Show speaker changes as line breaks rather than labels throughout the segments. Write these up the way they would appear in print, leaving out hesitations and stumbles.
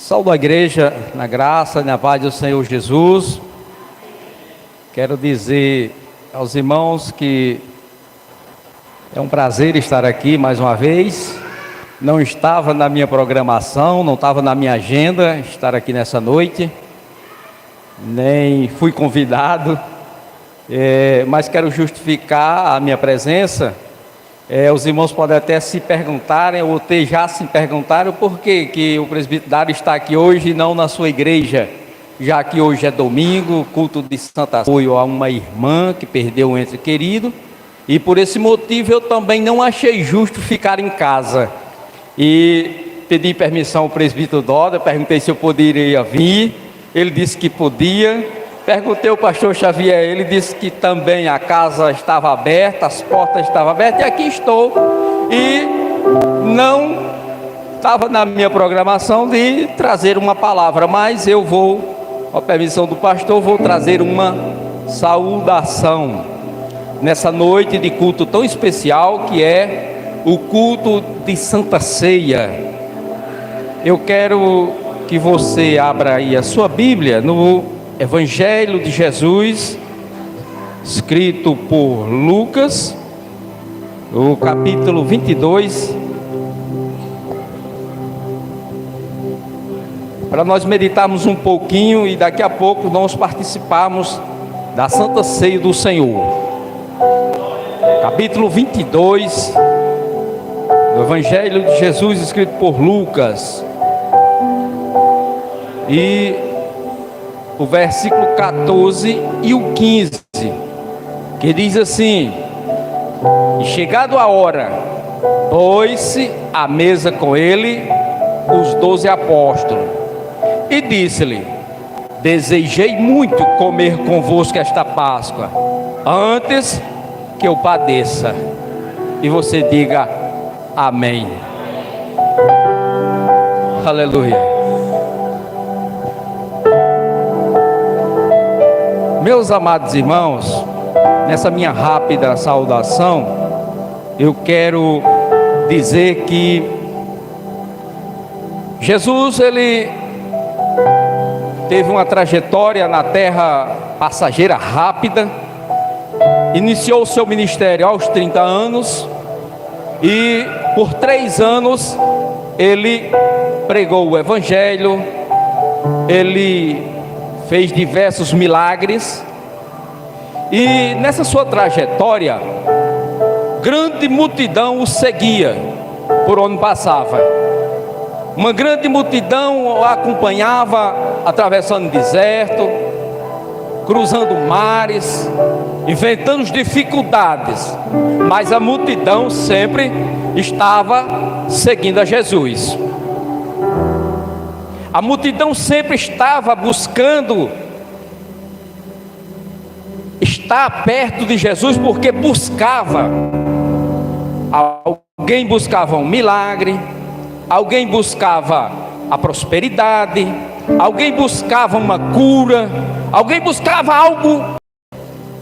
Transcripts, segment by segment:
Saúdo a igreja na graça e na paz do Senhor Jesus. Quero dizer aos irmãos que é um prazer estar aqui mais uma vez. Não estava na minha programação, não estava na minha agenda estar aqui nessa noite, nem fui convidado, mas quero justificar a minha presença. Os irmãos podem até se perguntarem, ou já se perguntaram, por que o presbítero Dário está aqui hoje e não na sua igreja, já que hoje é domingo, culto de Santa Apoio a uma irmã que perdeu um ente querido, e por esse motivo eu também não achei justo ficar em casa. E pedi permissão ao presbítero Dória, perguntei se eu poderia vir, ele disse que podia. Perguntei ao pastor Xavier, ele disse que também a casa estava aberta, as portas estavam abertas, e aqui estou. E não estava na minha programação de trazer uma palavra, mas eu vou, com a permissão do pastor, vou trazer uma saudação nessa noite de culto tão especial que é o culto de Santa Ceia. Eu quero que você abra aí a sua Bíblia no Evangelho de Jesus, escrito por Lucas, o capítulo 22, para nós meditarmos um pouquinho e daqui a pouco nós participarmos da Santa Ceia do Senhor. Capítulo 22 do Evangelho de Jesus, escrito por Lucas, e o versículo 14 e o 15, que diz assim: e chegado a hora, pôs-se à mesa com ele os 12 apóstolos, e disse-lhe: desejei muito comer convosco esta Páscoa, antes que eu padeça. E você diga amém. Aleluia. Meus amados irmãos, nessa minha rápida saudação, eu quero dizer que Jesus, ele teve uma trajetória na terra passageira rápida, iniciou o seu ministério aos 30 anos, e por 3 anos ele pregou o Evangelho, ele fez diversos milagres, e nessa sua trajetória, grande multidão o seguia por onde passava. Uma grande multidão o acompanhava, atravessando deserto, cruzando mares, enfrentando dificuldades, mas a multidão sempre estava seguindo a Jesus. A multidão sempre estava buscando estar perto de Jesus, porque buscava. Alguém buscava um milagre, alguém buscava a prosperidade, alguém buscava uma cura, alguém buscava algo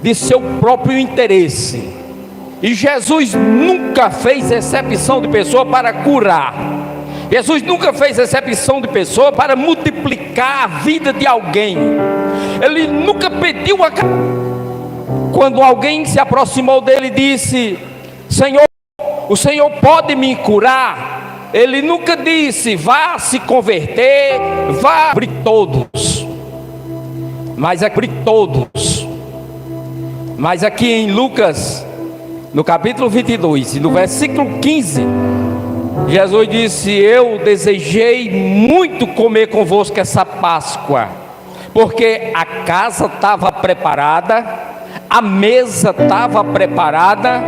de seu próprio interesse. E Jesus nunca fez exceção de pessoa para curar. Jesus nunca fez exceção de pessoa para multiplicar a vida de alguém. Ele nunca pediu quando alguém se aproximou dele e disse: Senhor, o Senhor pode me curar? Ele nunca disse: vá se converter, vá abrir todos. Mas aqui em Lucas, no capítulo 22 e no versículo 15, Jesus disse: eu desejei muito comer convosco essa Páscoa, porque a casa estava preparada, a mesa estava preparada,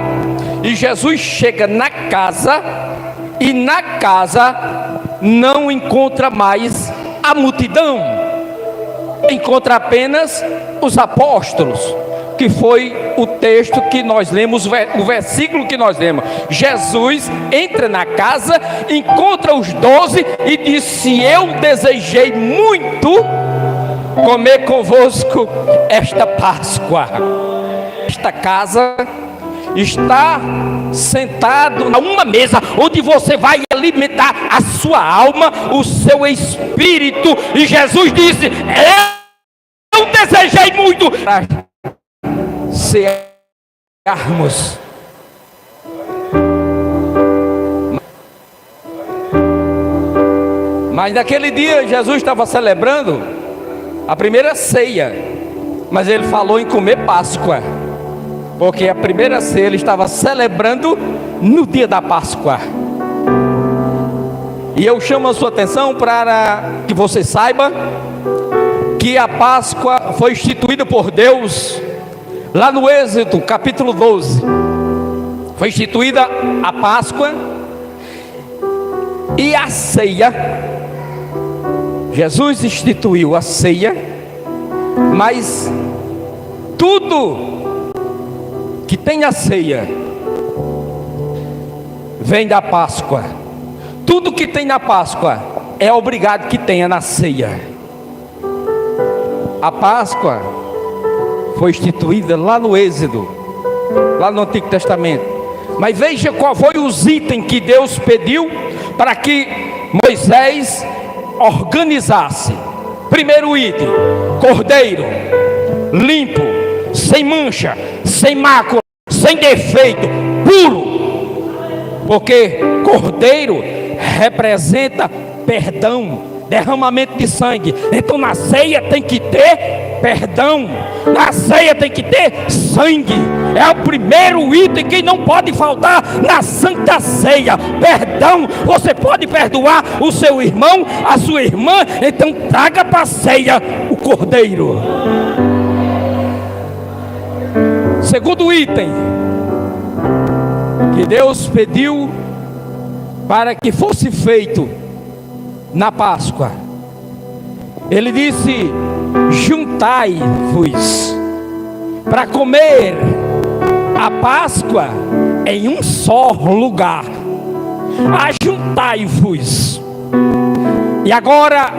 e Jesus chega na casa, e na casa não encontra mais a multidão, encontra apenas os apóstolos, que foi o texto que nós lemos, o versículo que nós lemos. Jesus entra na casa, encontra os 12 e disse: eu desejei muito comer convosco esta Páscoa. Esta casa está sentado a uma mesa, onde você vai ali alimentar a sua alma, o seu espírito. E Jesus disse: eu desejei muito para cearmos. Mas naquele dia Jesus estava celebrando a primeira ceia, mas ele falou em comer Páscoa, porque a primeira ceia ele estava celebrando no dia da Páscoa. E eu chamo a sua atenção para que você saiba que a Páscoa foi instituída por Deus lá no Êxodo capítulo 12. Foi instituída a Páscoa e a ceia. Jesus instituiu a ceia, mas tudo que tem a ceia vem da Páscoa. Tudo que tem na Páscoa é obrigado que tenha na ceia. A Páscoa foi instituída lá no Êxodo, lá no Antigo Testamento. Mas veja qual foi os itens que Deus pediu para que Moisés organizasse. Primeiro item: cordeiro limpo, sem mancha, sem mácula, sem defeito, puro. Porque cordeiro representa perdão, derramamento de sangue. Então na ceia tem que ter perdão, na ceia tem que ter sangue. É o primeiro item que não pode faltar na Santa Ceia: perdão. Você pode perdoar o seu irmão, a sua irmã, então traga para a ceia o cordeiro. Segundo item que Deus pediu para que fosse feito na Páscoa, Ele disse: juntai-vos para comer a Páscoa em um só lugar. Ajuntai-vos. E agora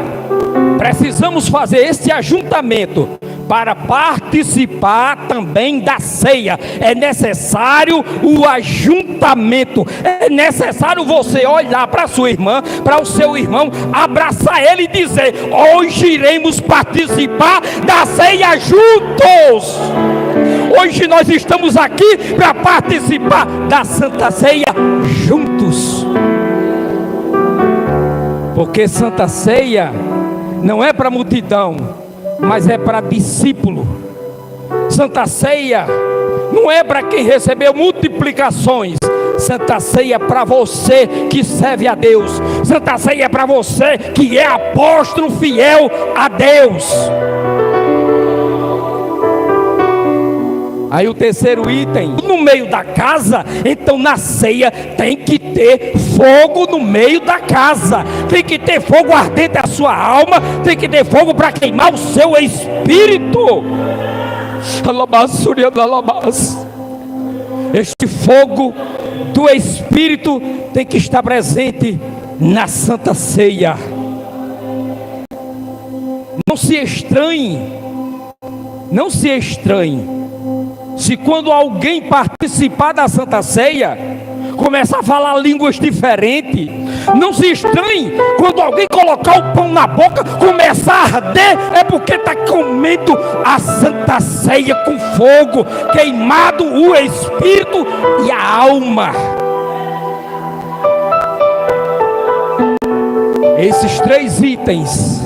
precisamos fazer esse ajuntamento para participar também da ceia. É necessário o ajuntamento. É necessário você olhar para a sua irmã, para o seu irmão, abraçar ele e dizer: hoje iremos participar da ceia juntos. Hoje nós estamos aqui para participar da Santa Ceia juntos. Porque Santa Ceia não é para multidão, mas é para discípulo. Santa Ceia não é para quem recebeu multiplicações. Santa Ceia é para você que serve a Deus. Santa Ceia é para você que é apóstolo fiel a Deus. Aí o terceiro item: no meio da casa. Então na ceia tem que ter fogo no meio da casa. Tem que ter fogo ardente da sua alma. Tem que ter fogo para queimar o seu espírito. Este fogo do espírito tem que estar presente na Santa Ceia. Não se estranhe, não se estranhe se quando alguém participar da Santa Ceia começar a falar línguas diferentes. Não se estranhe quando alguém colocar o pão na boca, começar a arder. É porque está comendo a Santa Ceia com fogo, queimado o espírito e a alma. Esses três itens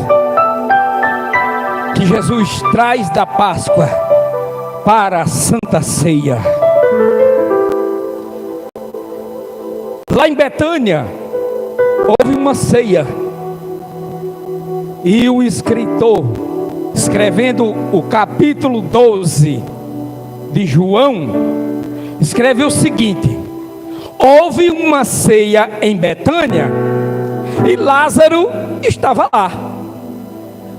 que Jesus traz da Páscoa para a Santa Ceia. Lá em Betânia houve uma ceia, e o escritor, escrevendo o capítulo 12 de João, escreveu o seguinte: houve uma ceia em Betânia e Lázaro estava lá.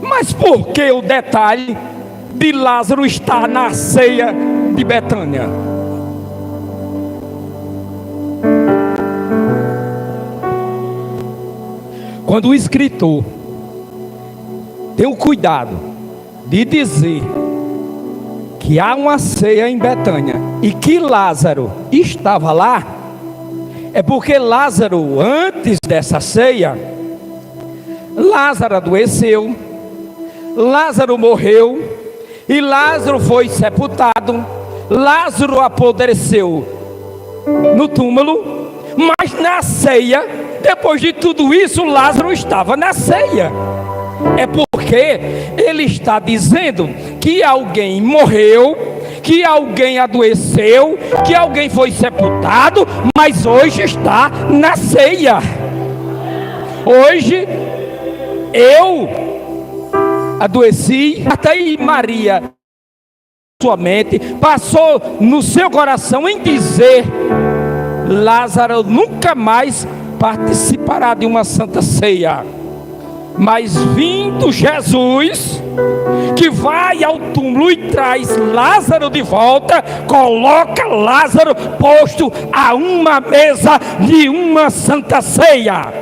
Mas por que o detalhe de Lázaro estar na ceia de Betânia? Quando o escritor tem o cuidado de dizer que há uma ceia em Betânia e que Lázaro estava lá,
É porque Lázaro, antes dessa ceia, Lázaro adoeceu, Lázaro morreu, e Lázaro foi sepultado, Lázaro apodreceu no túmulo, mas na ceia, depois de tudo isso, Lázaro estava na ceia. É porque ele está dizendo que alguém morreu, que alguém adoeceu, que alguém foi sepultado, mas hoje está na ceia. Hoje eu adoeci, até aí Maria, sua mente passou no seu coração em dizer: Lázaro nunca mais participará de uma santa ceia. Mas vindo Jesus, que vai ao túmulo e traz Lázaro de volta, coloca Lázaro posto a uma mesa de uma santa ceia.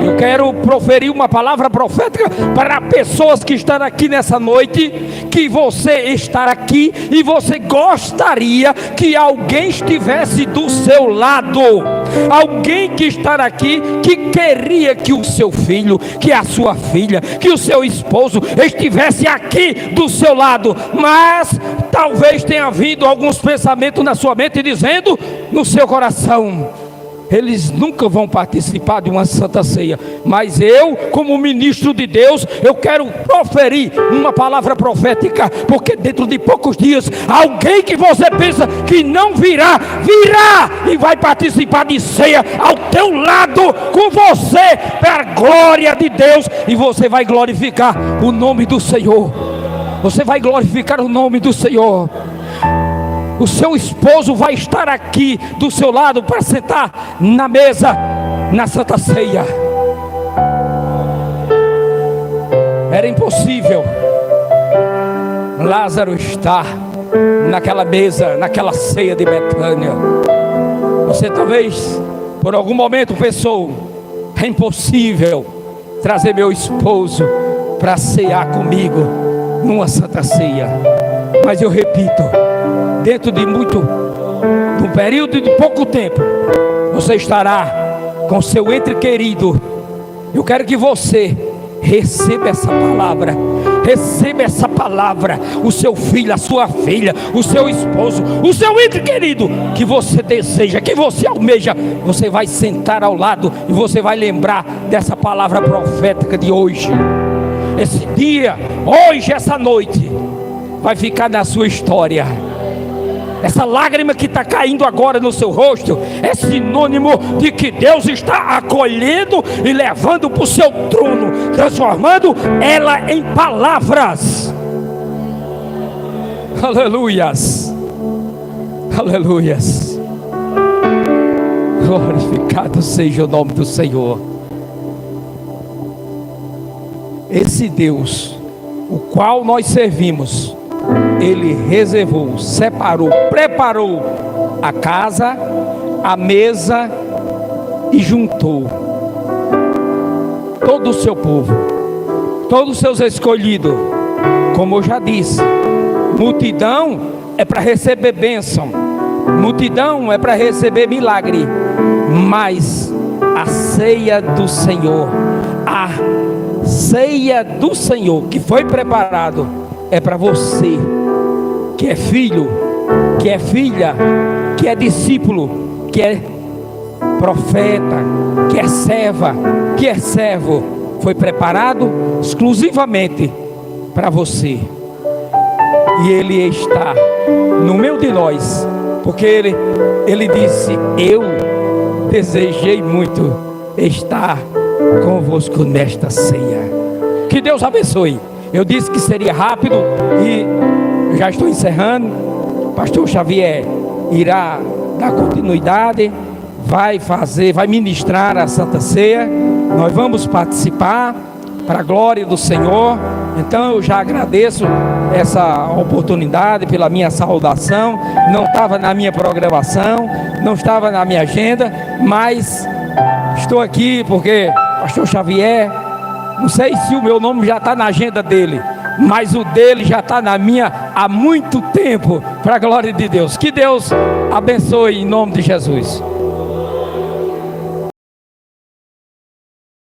Eu quero proferir uma palavra profética para pessoas que estão aqui nessa noite, que você está aqui e você gostaria que alguém estivesse do seu lado. Alguém que está aqui que queria que o seu filho, que a sua filha, que o seu esposo estivesse aqui do seu lado, mas talvez tenha havido alguns pensamentos na sua mente dizendo no seu coração: eles nunca vão participar de uma santa ceia. Mas eu, como ministro de Deus, eu quero proferir uma palavra profética, porque dentro de poucos dias, alguém que você pensa que não virá, virá e vai participar de ceia ao teu lado, com você, para a glória de Deus, e você vai glorificar o nome do Senhor. Você vai glorificar o nome do Senhor. O seu esposo vai estar aqui do seu lado para sentar na mesa, na santa ceia. Era impossível Lázaro estar naquela mesa, naquela ceia de Betânia. Você talvez por algum momento pensou: é impossível trazer meu esposo para cear comigo numa santa ceia. Mas eu repito, dentro de um período de pouco tempo, você estará com seu ente querido. Eu quero que você receba essa palavra. Receba essa palavra. O seu filho, a sua filha, o seu esposo, o seu ente querido que você deseja, que você almeja, você vai sentar ao lado e você vai lembrar dessa palavra profética de hoje. Esse dia, hoje, essa noite, vai ficar na sua história. Essa lágrima que está caindo agora no seu rosto é sinônimo de que Deus está acolhendo e levando para o seu trono, transformando ela em palavras. Aleluias, aleluias. Glorificado seja o nome do Senhor. Esse Deus, o qual nós servimos, Ele reservou, separou, preparou a casa, a mesa e juntou todo o seu povo, todos os seus escolhidos. Como eu já disse, multidão é para receber bênção, multidão é para receber milagre, mas a ceia do Senhor, a ceia do Senhor que foi preparado, é para você que é filho, que é filha, que é discípulo, que é profeta, que é serva, que é servo. Foi preparado exclusivamente para você. E Ele está no meio de nós, porque Ele disse: eu desejei muito estar convosco nesta ceia. Que Deus abençoe. Eu disse que seria rápido e já estou encerrando. Pastor Xavier irá dar continuidade, vai ministrar a Santa Ceia. Nós vamos participar para a glória do Senhor. Então eu já agradeço essa oportunidade pela minha saudação. Não estava na minha programação, não estava na minha agenda, mas estou aqui porque Pastor Xavier, não sei se o meu nome já está na agenda dele, mas o dele já está na minha há muito tempo, para a glória de Deus. Que Deus abençoe em nome de Jesus.